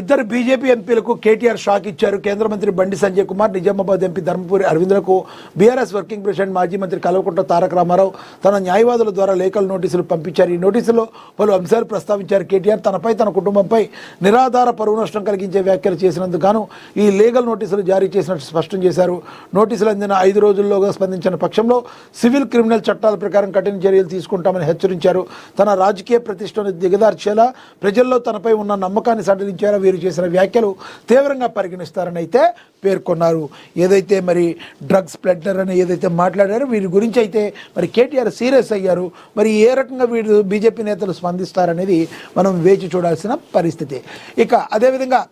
ఇద్దరు బీజేపీ ఎంపీలకు కేటీఆర్ షాక్ ఇచ్చారు. కేంద్ర మంత్రి బండి సంజయ్ కుమార్, నిజామాబాద్ ఎంపీ ధర్మపురి అరవింద్లకు బీఆర్ఎస్ వర్కింగ్ ప్రెసిడెంట్ మాజీ మంత్రి కల్వకుంట్ల తారక రామారావు తన న్యాయవాదుల ద్వారా లేఖలు నోటీసులు పంపించారు. ఈ నోటీసులో పలు అంశాలు ప్రస్తావించారు. కేటీఆర్ తనపై తన కుటుంబంపై నిరాధార పరువు నష్టం కలిగించే వ్యాఖ్యలు చేసినందుకు గాను ఈ లీగల్ నోటీసులు జారీ చేసినట్టు స్పష్టం చేశారు. నోటీసులు అందిన 5 రోజుల్లోగా స్పందించిన పక్షంలో సివిల్ క్రిమినల్ చట్టాల ప్రకారం కఠిన చర్యలు తీసుకుంటామని హెచ్చరించారు. తన రాజకీయ ప్రతిష్టను దిగదార్చేలా ప్రజల్లో తనపై ఉన్న నమ్మకాన్ని సడలించేలా వీరు చేసిన వ్యాఖ్యలు తీవ్రంగా పరిగణిస్తారని అయితే పేర్కొన్నారు. ఏదైతే మరి డ్రగ్స్ ప్లెడ్డర్ అని ఏదైతే మాట్లాడారో వీరి గురించి అయితే మరి కేటీఆర్ సీరియస్ అయ్యారు. మరి ఏ రకంగా వీరు బీజేపీ నేతలు స్పందిస్తారనేది మనం వేచి చూడాల్సిన పరిస్థితి. ఇక అదేవిధంగా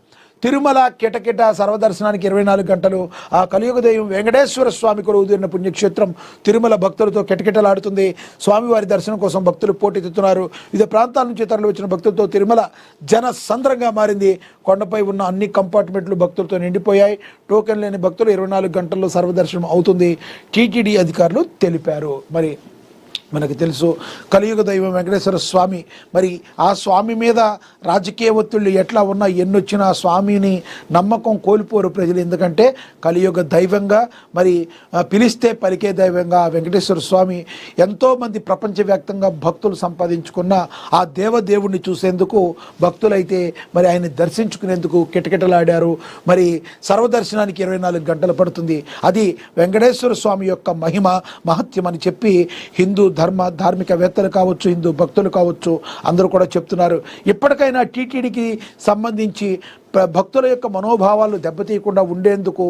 తిరుమల కిటకిట సర్వదర్శనానికి 24 గంటలు ఆ కలియుగ దైవం వెంకటేశ్వర స్వామి కొలువుదీరిన పుణ్యక్షేత్రం తిరుమల భక్తులతో కిటకిటలాడుతుంది. స్వామివారి దర్శనం కోసం భక్తులు పోటెత్తుతున్నారు. వివిధ ప్రాంతాల నుంచి తరలి వచ్చిన భక్తులతో తిరుమల జన సంద్రంగా మారింది. కొండపై ఉన్న అన్ని కంపార్ట్మెంట్లు భక్తులతో నిండిపోయాయి. టోకెన్ లేని భక్తులు 24 గంటల్లో సర్వదర్శనం అవుతుంది టీటీడీ అధికారులు తెలిపారు. మరి మనకు తెలుసు కలియుగ దైవం వెంకటేశ్వర స్వామి, మరి ఆ స్వామి మీద రాజకీయ ఒత్తిళ్ళు ఎట్లా ఉన్నా ఎన్నొచ్చినా ఆ స్వామిని నమ్మకం కోల్పోరు ప్రజలు. ఎందుకంటే కలియుగ దైవంగా మరి పిలిస్తే పలికే దైవంగా వెంకటేశ్వర స్వామి ఎంతోమంది ప్రపంచవ్యాప్తంగా భక్తులు సంపాదించుకున్న ఆ దేవదేవుణ్ణి చూసేందుకు భక్తులైతే మరి ఆయన దర్శించుకునేందుకు కిటకిటలాడారు. మరి సర్వదర్శనానికి 24 గంటలు పడుతుంది. అది వెంకటేశ్వర స్వామి యొక్క మహిమ మహత్యం అని చెప్పి హిందూ ధార్మికవేత్తలు కావచ్చు, హిందూ భక్తులు కావచ్చు, అందరూ కూడా చెప్తున్నారు. ఇప్పటికైనా టీటీడీకి సంబంధించి భక్తుల యొక్క మనోభావాలు దెబ్బతీయకుండా ఉండేందుకు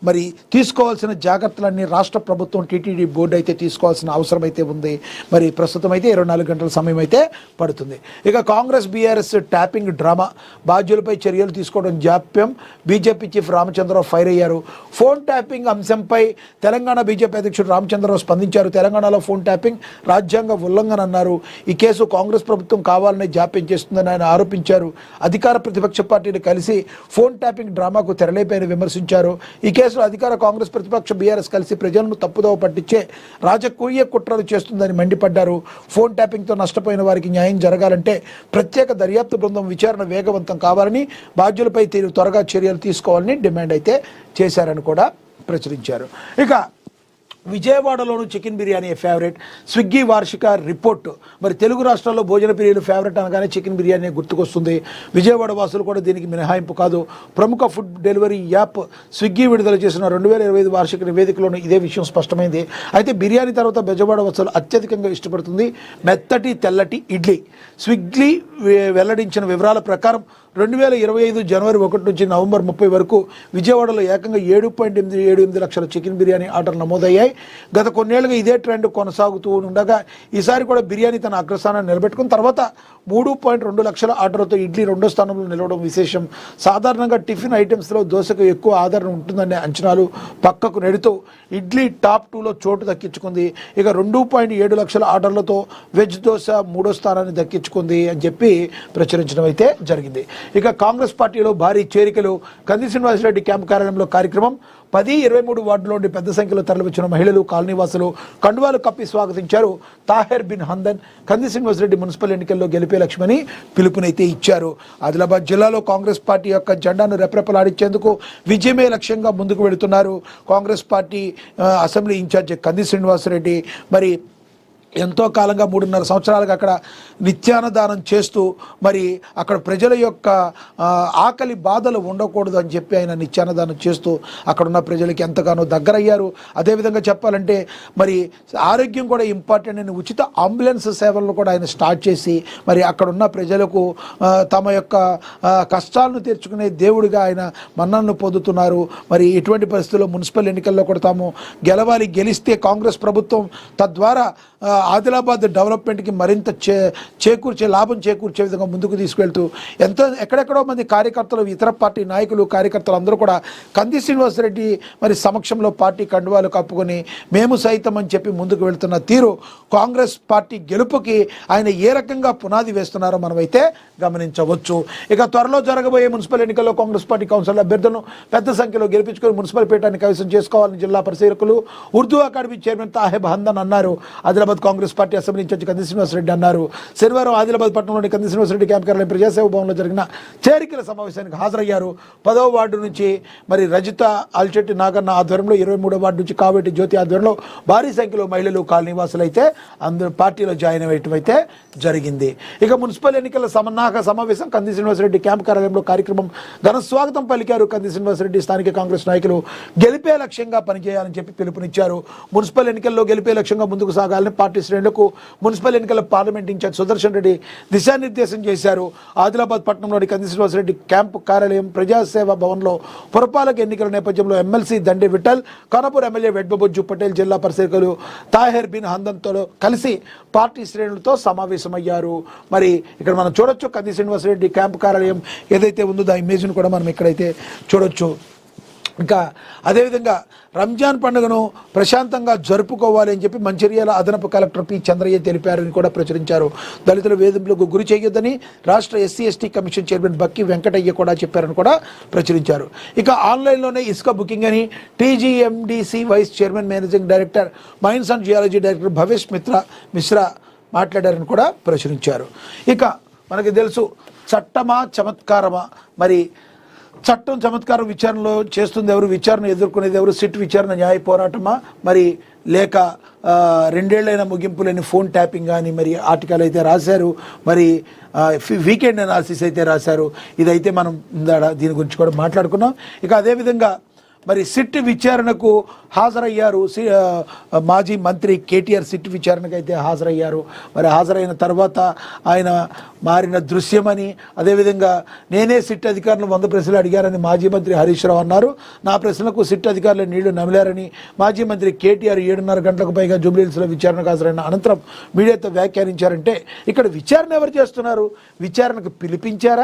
మరి తీసుకోవాల్సిన జాగ్రత్తలన్నీ రాష్ట్ర ప్రభుత్వం టీటీడీ బోర్డు అయితే తీసుకోవాల్సిన అవసరం అయితే ఉంది. మరి ప్రస్తుతం అయితే 24 గంటల సమయం అయితే పడుతుంది. ఇక కాంగ్రెస్ బీఆర్ఎస్ ట్యాపింగ్ డ్రామా, బాధ్యులపై చర్యలు తీసుకోవడం జాప్యం, బీజేపీ చీఫ్ రామచంద్రరావు ఫైర్ అయ్యారు. ఫోన్ ట్యాపింగ్ అంశంపై తెలంగాణ బీజేపీ అధ్యక్షుడు రామచంద్రరావు స్పందించారు. తెలంగాణలో ఫోన్ ట్యాపింగ్ రాజ్యాంగ ఉల్లంఘన అన్నారు. ఈ కేసు కాంగ్రెస్ ప్రభుత్వం కావాలని జాప్యం చేస్తుందని ఆయన ఆరోపించారు. అధికార ప్రతిపక్ష పార్టీలు కలిసి ఫోన్ ట్యాపింగ్ డ్రామాకు తెరలేపైన విమర్శించారు. ఈ కేసులో అధికార కాంగ్రెస్ ప్రతిపక్ష బీఆర్ఎస్ కలిసి ప్రజలను తప్పుదోవ పట్టించే రాజకీయ కుట్రలు చేస్తుందని మండిపడ్డారు. ఫోన్ ట్యాపింగ్తో నష్టపోయిన వారికి న్యాయం జరగాలంటే ప్రత్యేక దర్యాప్తు బృందం విచారణ వేగవంతం కావాలని, బాధ్యులపై త్వరగా చర్యలు తీసుకోవాలని డిమాండ్ అయితే చేశారని కూడా ప్రచురించారు. ఇక విజయవాడలోను చికెన్ బిర్యానీ ఫేవరెట్, స్విగ్గీ వార్షిక రిపోర్టు. మరి తెలుగు రాష్ట్రాల్లో భోజన ప్రియులు ఫేవరెట్ అనగానే చికెన్ బిర్యానీ గుర్తుకొస్తుంది. విజయవాడ వాసులు కూడా దీనికి మినహాయింపు కాదు. ప్రముఖ ఫుడ్ డెలివరీ యాప్ స్విగ్గీ విడుదల చేసిన 2025 వార్షిక నివేదికలోనూ ఇదే విషయం స్పష్టమైంది. అయితే బిర్యానీ తర్వాత బెజవాడ వాసులు అత్యధికంగా ఇష్టపడుతుంది మెత్తటి తెల్లటి ఇడ్లీ. స్విగ్గీ వెల్లడించిన వివరాల ప్రకారం 2025 జనవరి 1 నుంచి నవంబర్ 30 వరకు విజయవాడలో ఏకంగా 7.878 లక్షల చికెన్ బిర్యానీ ఆర్డర్లు నమోదయ్యాయి. గత కొన్నేళ్లుగా ఇదే ట్రెండ్ కొనసాగుతూ ఉండగా ఈసారి కూడా బిర్యానీ తన అగ్రస్థానాన్ని నిలబెట్టుకున్న తర్వాత 3.2 లక్షల ఆర్డర్లతో ఇడ్లీ 2వ స్థానంలో నిలవడం విశేషం. సాధారణంగా టిఫిన్ ఐటమ్స్లో దోశకు ఎక్కువ ఆదరణ ఉంటుందనే అంచనాలు పక్కకు నెడుతూ ఇడ్లీ టాప్ 2లో చోటు దక్కించుకుంది. ఇక 2.7 లక్షల ఆర్డర్లతో వెజ్ దోశ 3వ స్థానాన్ని దక్కించుకుంది అని చెప్పి ప్రచురించడం అయితే జరిగింది. ఇక కాంగ్రెస్ పార్టీలో భారీ చేరికలు. కంది శ్రీనివాసరెడ్డి క్యాంప్ కార్యాలయంలో కార్యక్రమం. 10-23 వార్డులోని పెద్ద సంఖ్యలో తరలివచ్చిన మహిళలు, కాలనీవాసులు కండువాలు కప్పి స్వాగతించారు. తాహెర్ బిన్ హందన్ కంది శ్రీనివాసరెడ్డి మున్సిపల్ ఎన్నికల్లో గెలిపే లక్ష్యమని పిలుపునైతే ఇచ్చారు. ఆదిలాబాద్ జిల్లాలో కాంగ్రెస్ పార్టీ యొక్క జెండాను రెపరెపలాడించేందుకు విజయమే లక్ష్యంగా ముందుకు వెళుతున్నారు కాంగ్రెస్ పార్టీ అసెంబ్లీ ఇన్ఛార్జ్ కంది శ్రీనివాసరెడ్డి. మరి ఎంతో కాలంగా 3.5 సంవత్సరాలుగా అక్కడ నిత్యాన్నదానం చేస్తూ మరి అక్కడ ప్రజల యొక్క ఆకలి బాధలు ఉండకూడదు అని చెప్పి ఆయన నిత్యాన్నదానం చేస్తూ అక్కడున్న ప్రజలకి ఎంతగానో దగ్గరయ్యారు. అదేవిధంగా చెప్పాలంటే మరి ఆరోగ్యం కూడా ఇంపార్టెంట్ అని ఉచిత అంబులెన్స్ సేవలను కూడా ఆయన స్టార్ట్ చేసి మరి అక్కడున్న ప్రజలకు తమ యొక్క కష్టాలను తీర్చుకునే దేవుడిగా ఆయన మన్ననను పొందుతున్నారు. మరి ఎటువంటి పరిస్థితుల్లో మున్సిపల్ ఎన్నికల్లో కూడా తాము గెలవాలి, గెలిస్తే కాంగ్రెస్ ప్రభుత్వం తద్వారా ఆదిలాబాద్ డెవలప్మెంట్కి మరింత లాభం చేకూర్చే విధంగా ముందుకు తీసుకెళ్తూ ఎక్కడెక్కడో మంది కార్యకర్తలు, ఇతర పార్టీ నాయకులు, కార్యకర్తలు అందరూ కూడా కంది శ్రీనివాసరెడ్డి మరి సమక్షంలో పార్టీ కండువాలు కప్పుకొని మేము సైతం అని చెప్పి ముందుకు వెళ్తున్న తీరు కాంగ్రెస్ పార్టీ గెలుపుకి ఆయన ఏ రకంగా పునాది వేస్తున్నారో మనమైతే గమనించవచ్చు. ఇక త్వరలో జరగబోయే మున్సిపల్ ఎన్నికల్లో కాంగ్రెస్ పార్టీ కౌన్సిల్ అభ్యర్థులను పెద్ద సంఖ్యలో గెలిపించుకొని మున్సిపల్ పీఠాన్ని కైవసం చేసుకోవాలని జిల్లా పరిశీలకులు, ఉర్దూ అకాడమీ చైర్మన్ తాహెబ్ హందన్ అన్నారు. Adilabad Congress party assembly incharge Kandi Srinivasa Reddy అన్నారు. శనివారం ఆదిలాబాద్ పట్టణంలోని కంది శ్రీనివాసరెడ్డి క్యాంప్ కార్యాలయం ప్రజాసేవ భవన్లో జరిగిన చేరికల సమావేశానికి హాజరయ్యారు. 10వ వార్డు నుంచి మరి రజిత ఆల్చెట్టి నాగన్న ఆధ్వర్యంలో, 23వ వార్డు నుంచి కావేటి జ్యోతి ఆధ్వర్యంలో భారీ సంఖ్యలో మహిళలు కాలనీవాసులు అయితే అందరూ పార్టీలో జాయిన్ అయ్యటం అయితే జరిగింది. ఇక మున్సిపల్ ఎన్నికల సమన్నాహక సమావేశం కంది శ్రీనివాసరెడ్డి క్యాంప్ కార్యాలయంలో కార్యక్రమం ఘన స్వాగతం పలికారు. కంది శ్రీనివాసరెడ్డి స్థానిక కాంగ్రెస్ నాయకులు గెలిపే లక్ష్యంగా పనిచేయాలని చెప్పి పిలుపునిచ్చారు. మున్సిపల్ ఎన్నికల్లో గెలిపే లక్ష్యంగా ముందుకు సాగాలని పార్టీ శ్రేణులకు మున్సిపల్ ఎన్నికల పార్లమెంట్ ఇన్ఛార్జ్ సుదర్శన్ రెడ్డి దిశానిర్దేశం చేశారు. ఆదిలాబాద్ పట్టణంలోని కంది శ్రీనివాసరెడ్డి క్యాంపు కార్యాలయం ప్రజాసేవ భవన్లో పురపాలక ఎన్నికల నేపథ్యంలో ఎమ్మెల్సీ దండే విఠల్, ఖానాపూర్ ఎమ్మెల్యే వెడ్బబొజ్జు పటేల్, జిల్లా పరిశీలకులు తాహెర్ బిన్ హందంతో కలిసి పార్టీ శ్రేణులతో సమావేశమయ్యారు. మరి ఇక్కడ మనం చూడొచ్చు కంది శ్రీనివాసరెడ్డి క్యాంపు కార్యాలయం ఏదైతే ఉందో ఆ ఇమేజ్ను కూడా మనం ఇక్కడైతే చూడొచ్చు. ఇంకా అదేవిధంగా రంజాన్ పండుగను ప్రశాంతంగా జరుపుకోవాలి అని చెప్పి మంచిర్యాల అదనపు కలెక్టర్ పి చంద్రయ్య తెలిపారని కూడా ప్రచురించారు. దళితుల వేధింపులకు గురి చేయొద్దని రాష్ట్ర SC ST commission chairman Bakki Venkataiah కూడా చెప్పారని కూడా ప్రచురించారు. ఇక ఆన్లైన్లోనే ఇసుక బుకింగ్ అని TGMDC vice chairman managing director mines and geology director Bhavesh Mishra మాట్లాడారని కూడా ప్రచురించారు. ఇక మనకి తెలుసు చట్టమా చమత్కారమా, మరి చట్టం చమత్కారం విచారణలో చేస్తుంది ఎవరు, విచారణ ఎదుర్కొనేది ఎవరు, సిట్ విచారణ న్యాయ పోరాటమా, మరి లేక 2 ఏళ్లైన ముగింపు లేని ఫోన్ ట్యాపింగ్ కానీ మరి ఆర్టికల్ అయితే రాశారు. మరి వీకెండ్ అనాలిసిస్ అయితే రాశారు. ఇదైతే మనం దీని గురించి కూడా మాట్లాడుకున్నాం. ఇక అదేవిధంగా మరి సిట్ విచారణకు హాజరయ్యారు. మాజీ మంత్రి కేటీఆర్ సిట్ విచారణకు అయితే హాజరయ్యారు. మరి హాజరైన తర్వాత ఆయన మారిన దృశ్యమని, అదేవిధంగా నేనే సిట్ అధికారులు 100 ప్రశ్నలు అడిగారని మాజీ మంత్రి హరీష్ రావు అన్నారు. నా ప్రశ్నలకు సిట్ అధికారులు నీళ్లు నమిలారని మాజీ మంత్రి కేటీఆర్ 7:30 గంటలకు పైగా జూబ్లీహిల్స్లో విచారణకు హాజరైన అనంతరం మీడియాతో వ్యాఖ్యానించారంటే ఇక్కడ విచారణ ఎవరు చేస్తున్నారు? విచారణకు పిలిపించారా?